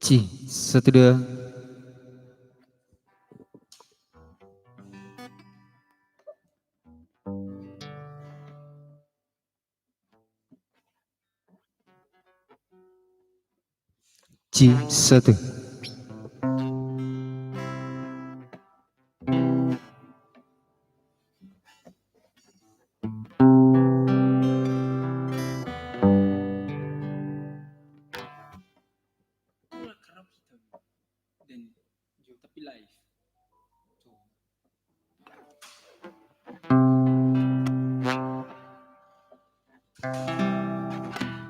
Satu dua. Satu. Tapi live.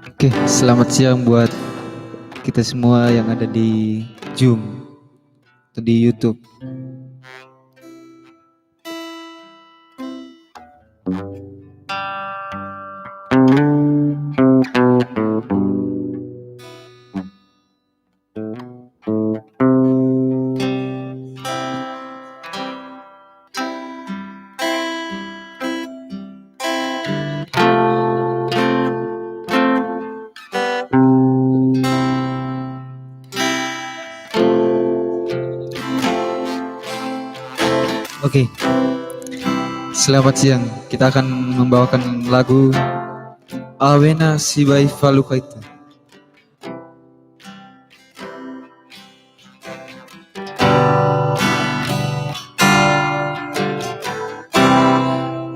Oke, selamat siang buat kita semua yang ada di Zoom atau di YouTube. Oke, selamat siang. Kita akan membawakan lagu Awena Sibai Falukaita.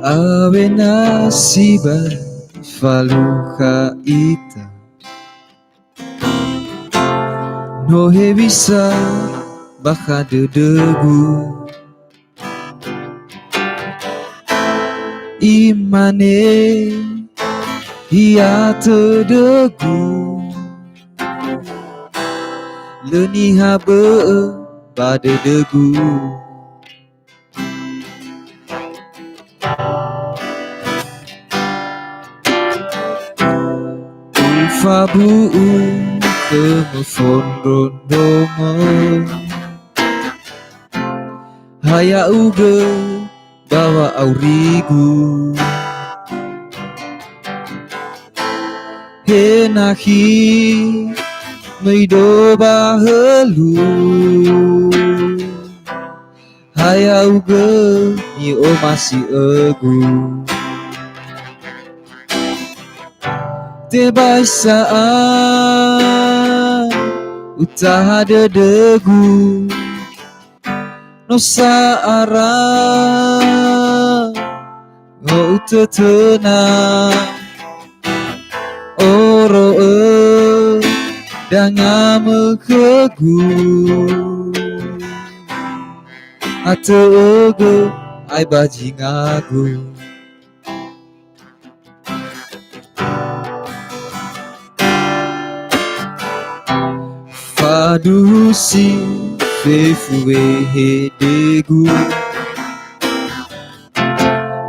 Awena Sibai Falukaita Nohe bisa baka dedegu Imane ia terdegu Leniha pada degu Ufabu kemefondron domo Haya uge bawa aurigu Henahi meidoba helu Haya uge ni o masih egu Tebai saat utah dedegu Nosa arah ngo utetena Oro danga mekegu Ate ege ai bajingagu Fadusi fefuwe hedegu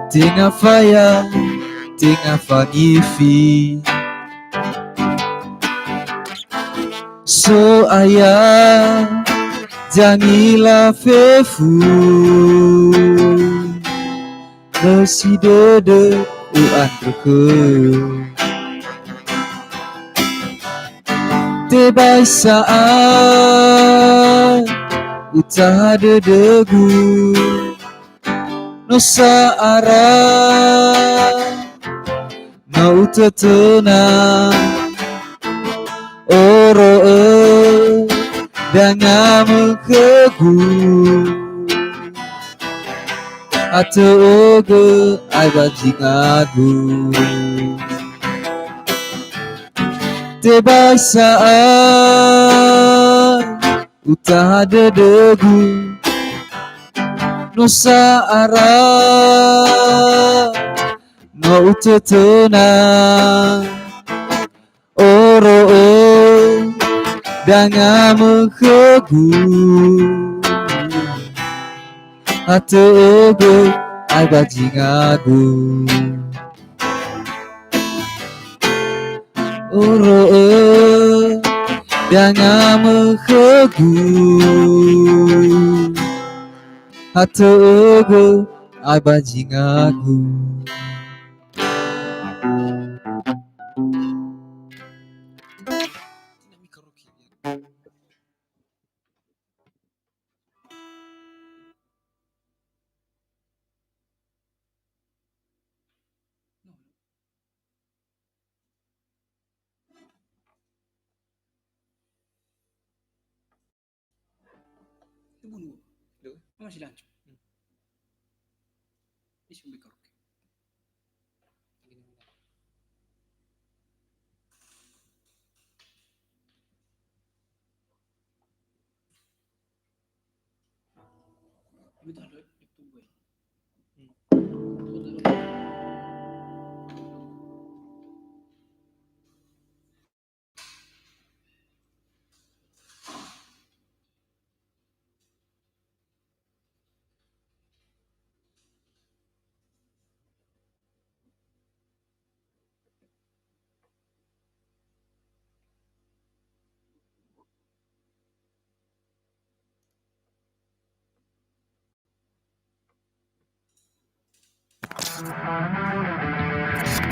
Tinga faya tinga fangifi So ayah jangila fefu Resi dede uan reke Tebai saat utah dedegu Nosa arah Mau tetena Oro danga mekegu Ate oge ai bajingagu Tebai saat utah dedegu Nosa arah no tetena Oro danga mekegu Ate oge ai bajingagu Oro danga mekegu Ate oge ai bajingagu bunuh. Loh? Masih lanjut. Ini sampai karaoke. Ini tak ada itu gue.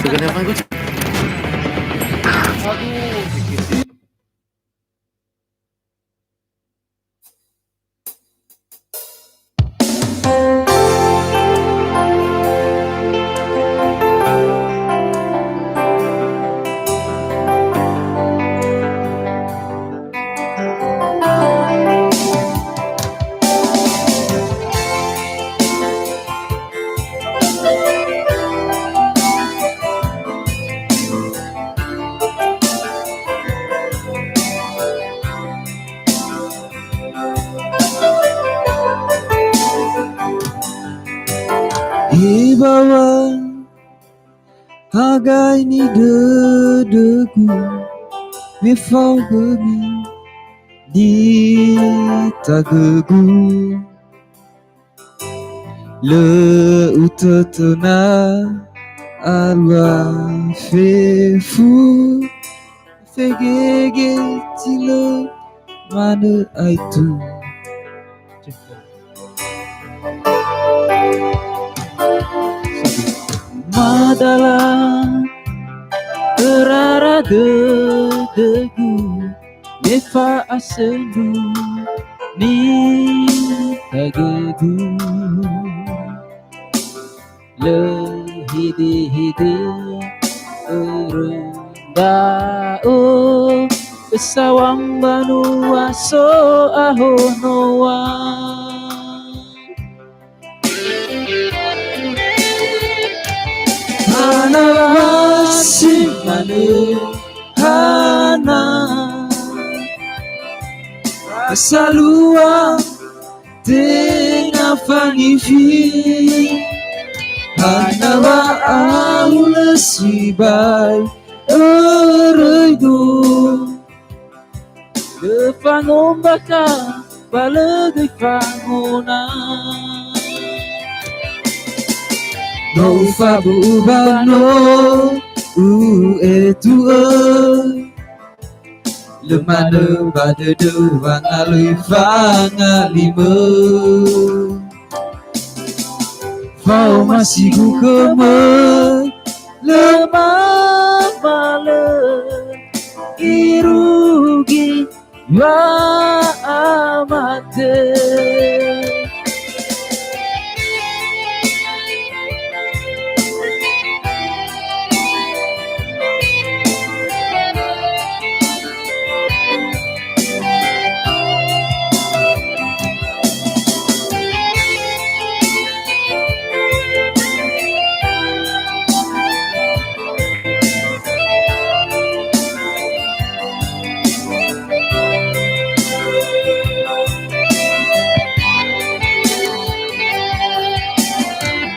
Kenapa gue? Aduh, dikit. Di bawah hagai ni dedeku Mifau gemi di tagagu Le utatuna alwa fefu Fegege tilo mana aitu Madalah terara dedeku Nefa asendu ni tagagu Le hidi erendao Pesawang banua so aho noa Hana simane hana Asalua tena fangifi Hana wa aula sibai ereido Defangom baka balagay fangona No fabubano etu Lemana pada dewang alui fangalima Fau masih ku keme Lemah malam Irugi wa amate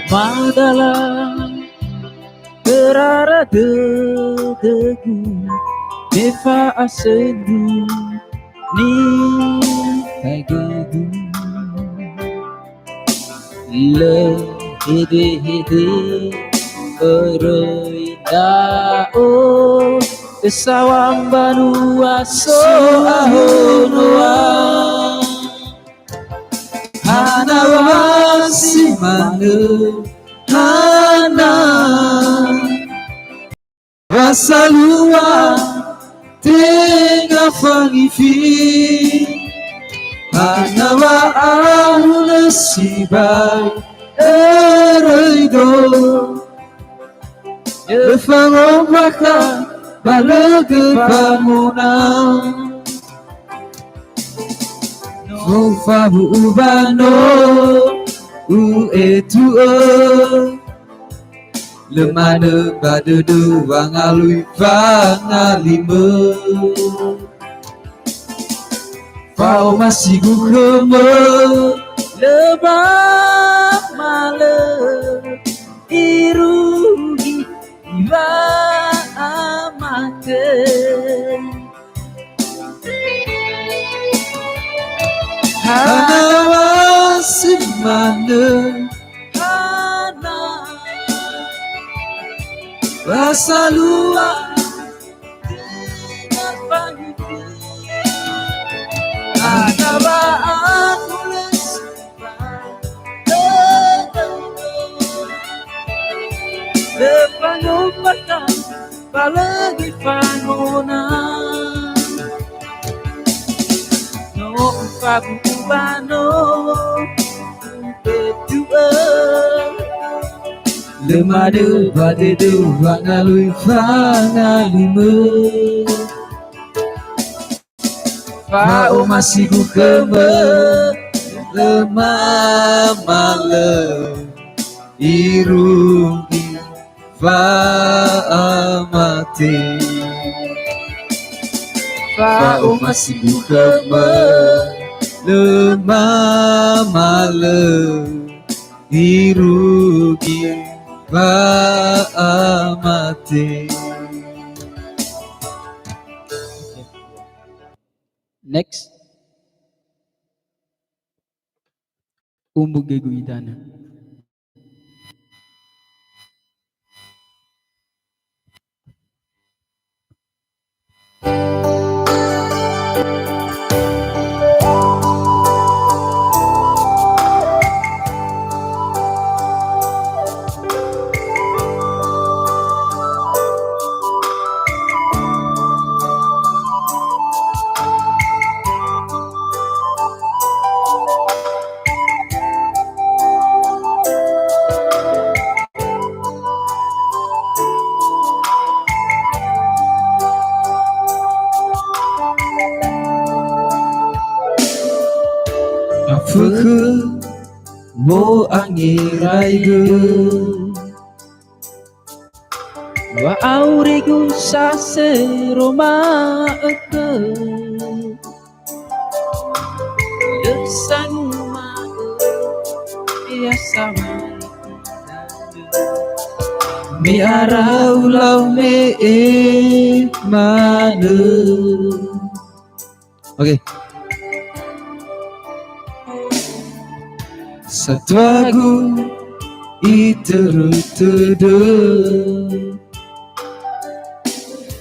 Madalah terara dedeku Nefa asendu ni tagadu Le hede ereindao Pesawang banua so aho noa Hana wasi mana Hana Rasa luar Tengah fangifi Hana wa aula sibai Ereido Defangom baka balaga bangunan Fabu ubano ue lemana pada dua ngalui pangalima Fao masih gukeme lebah malam irugi iba amate Hana semana Hana Rasa luar dengan pagi Ada baan tulis Depan umpatan Palagi panonan No pagubano Berdua Lemada pada dua ngalui pangalima Fao masih gukeme lemah malam irungi faamate Fao masih gukeme lemah malam irungi faamate. Next. Umbu Geguidana. Fuku mo angirai gu wa aurigu sase roma eke desanu ma ya sama mi arau lau me manu. Oke. Satwagu iterutudu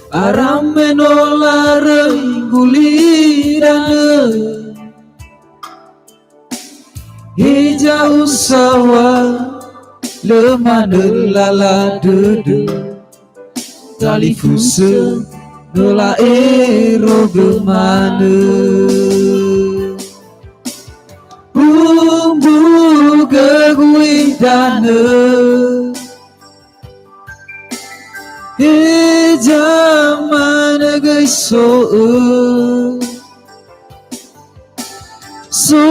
aram menolare gulirana hijau sawah lemana lala dudu tali fusa nola ero gemana Umbu Geguidana Zaman gaiso So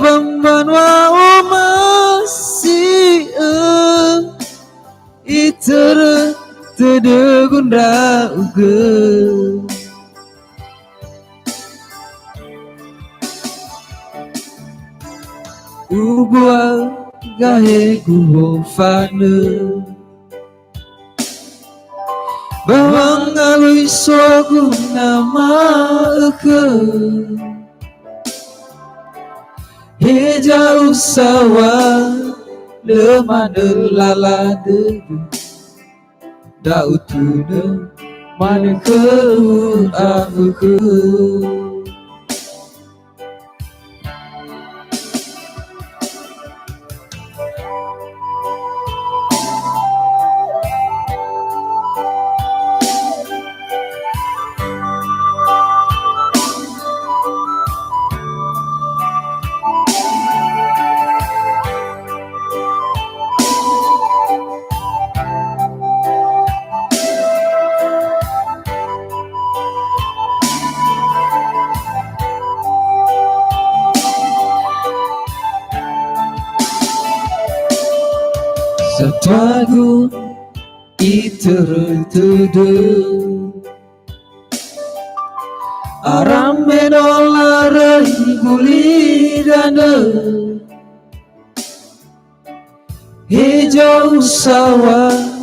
bamban wa masih Itera tedegun rauge Ubua gahe guhofane Bawang alui sogu nama eke Hijau sawah lemana lala debu Dautuna mana ke aku ke teduh aram menolak gulidana hijau sawah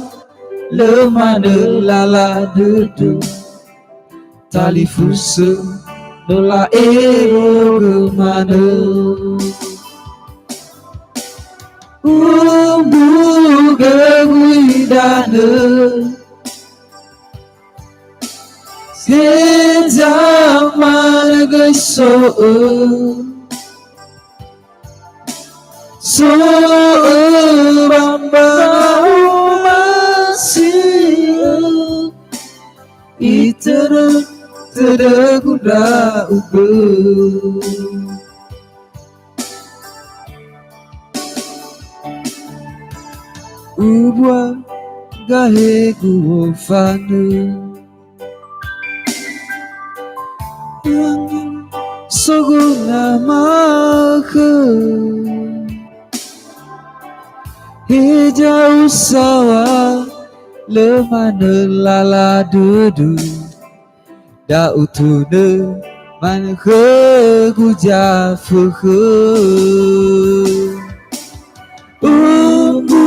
lemana lala dedu tali fusa nola ero gemana umbu geguidana sejaman gesoe so bambang masih itera tergunda uga ubwa gahe guofanu angin soguna maka hijau sawah lemana lala dudu da utune man ke guja fuhu umbu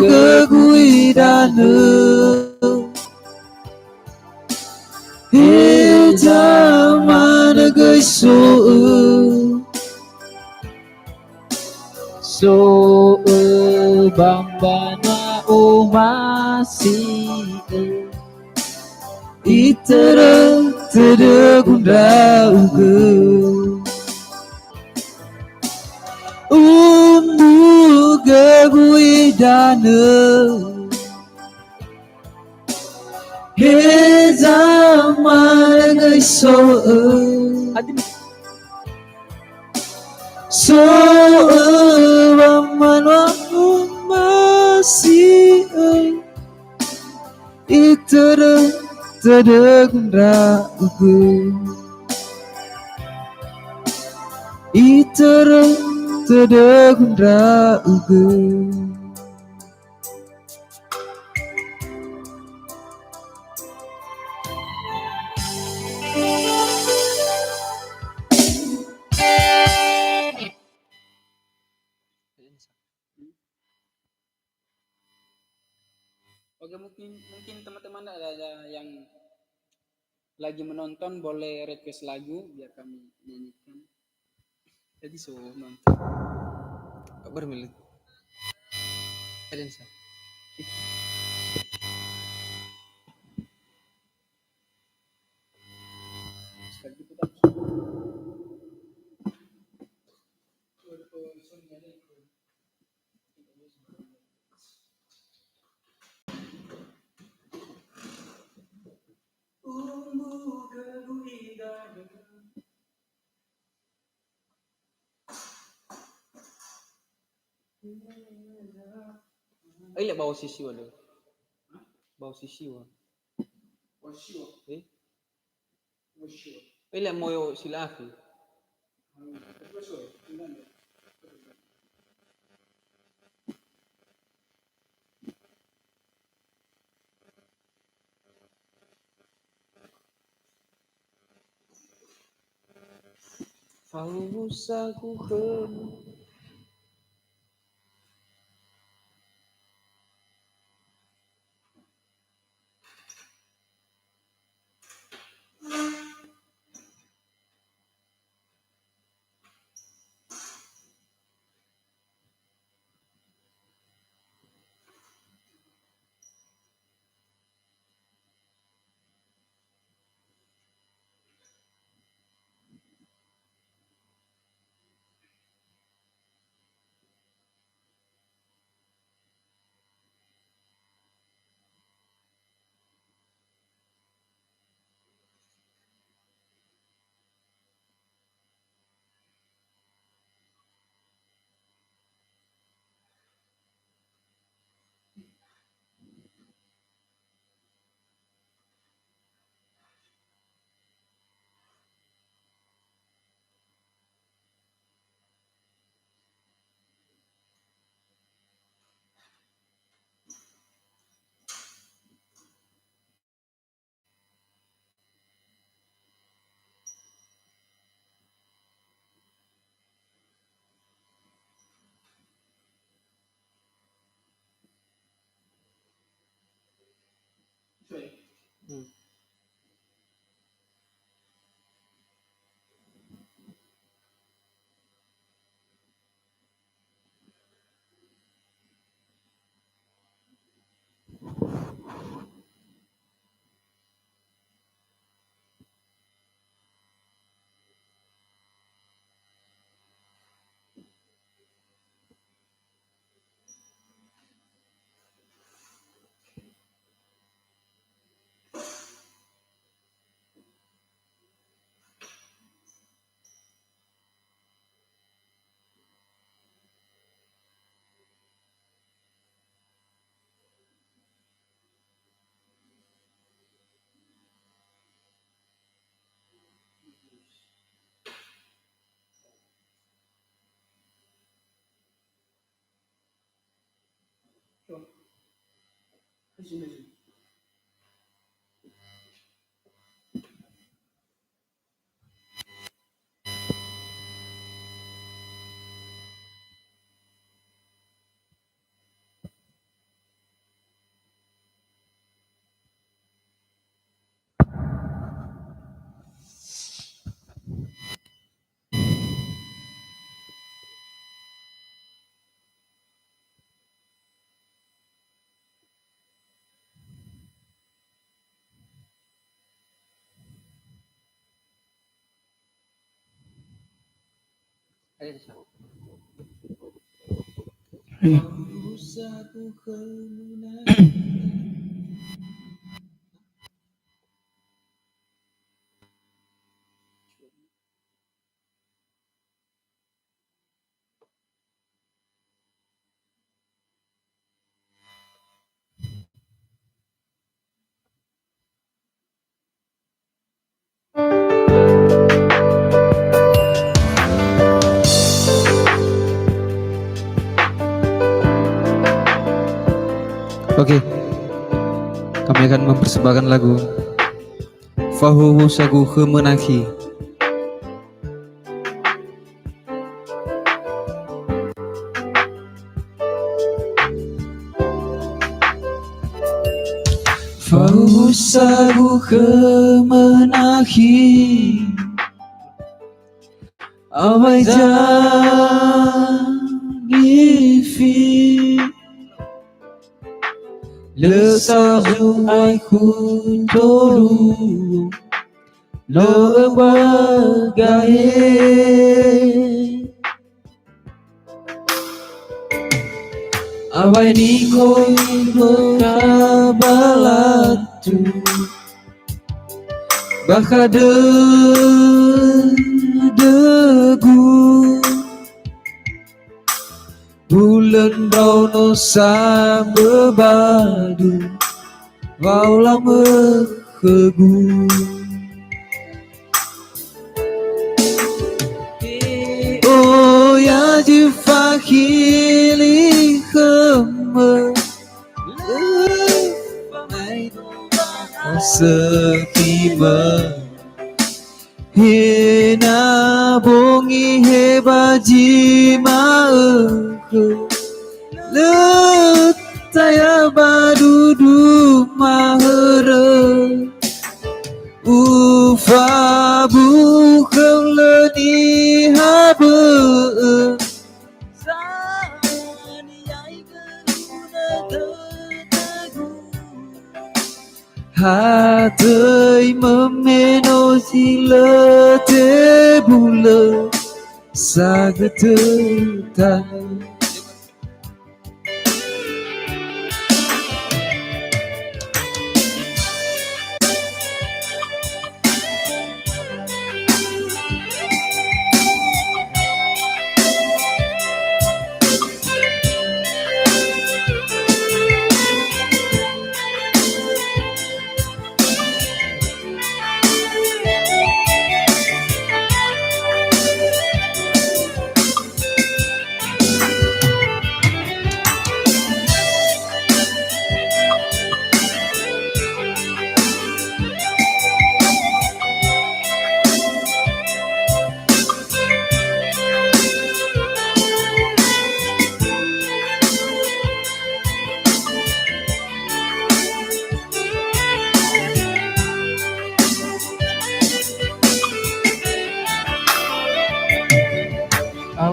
keguidane hijau mana gesu So bambana o masih itera tergunda uga umbu geguidane he zaman gesoe Adin so manwa masih itera tergunda uga itera tergunda uga Oke, mungkin teman-teman ada yang lagi menonton boleh request lagu biar kami nyanyikan. Jadi so nonton. kabar milik Edensa Sekali kita iya bawa sisi waduh bawa sisi wa ile moyo silafi Fausaku kemu Hmm. Ayo, Sa. Berusaha ku kemenangan. Oke, kami akan mempersembahkan lagu Fahuhu Sagu Kemenaki. Fahuhu Sagu Kemenaki Awai Jani Fi Le Sagu Ai Khun Tolu Lo Bagaye Awai Ni Koi Kabalatu Bakade Degu Bulan Dauno Sama Badu Vau lama Khegu Oh ya Jifahili Khema Sekima Hena bongi hebaji ma'eke Letaya badudu mahara Ufa bukham leni habe Saniyai geruna tetagu Hatei memeno sila te bula Sagetetan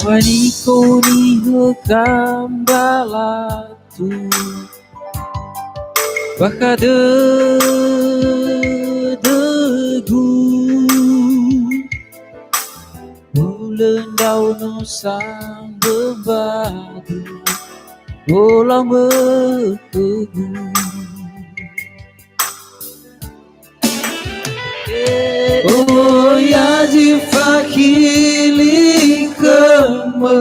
Waniko ni hekambalatu bakade degu bulan daun sang berbadu bolang bertegu. Oh ya jifakili keme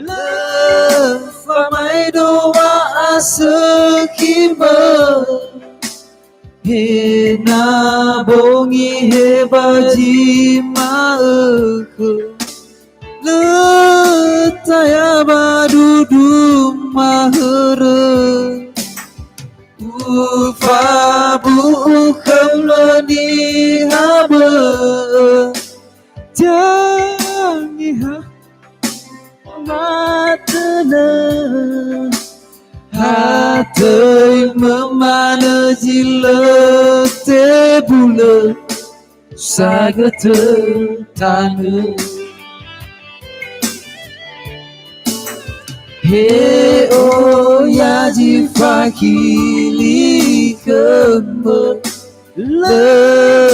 lefamai doa asekime hena bongi hebaji maeke letaya badudu mahere ufabu kamlani habe jangiha matana hatay memana jilate bula sagate tanu. Hey oh ya jifakili keme lefamai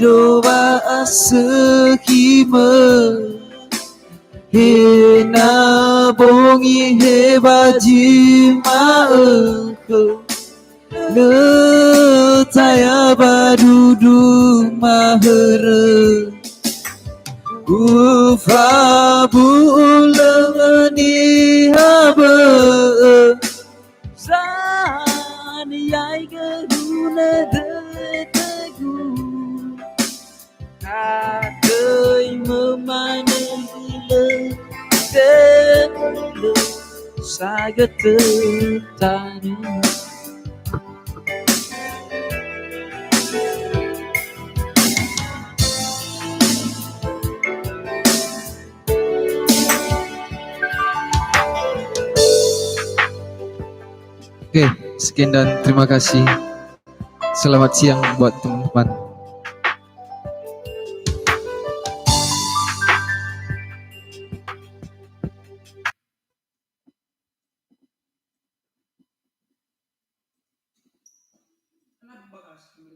doa asekime hena bongi hebaji maeke letaya badudu mahere ufabu ulangani habe sani yai guna detegu kadai memana gila telu sagat tanu. Oke, sekian dan terima kasih. Selamat siang buat teman-teman. Kenapa kasih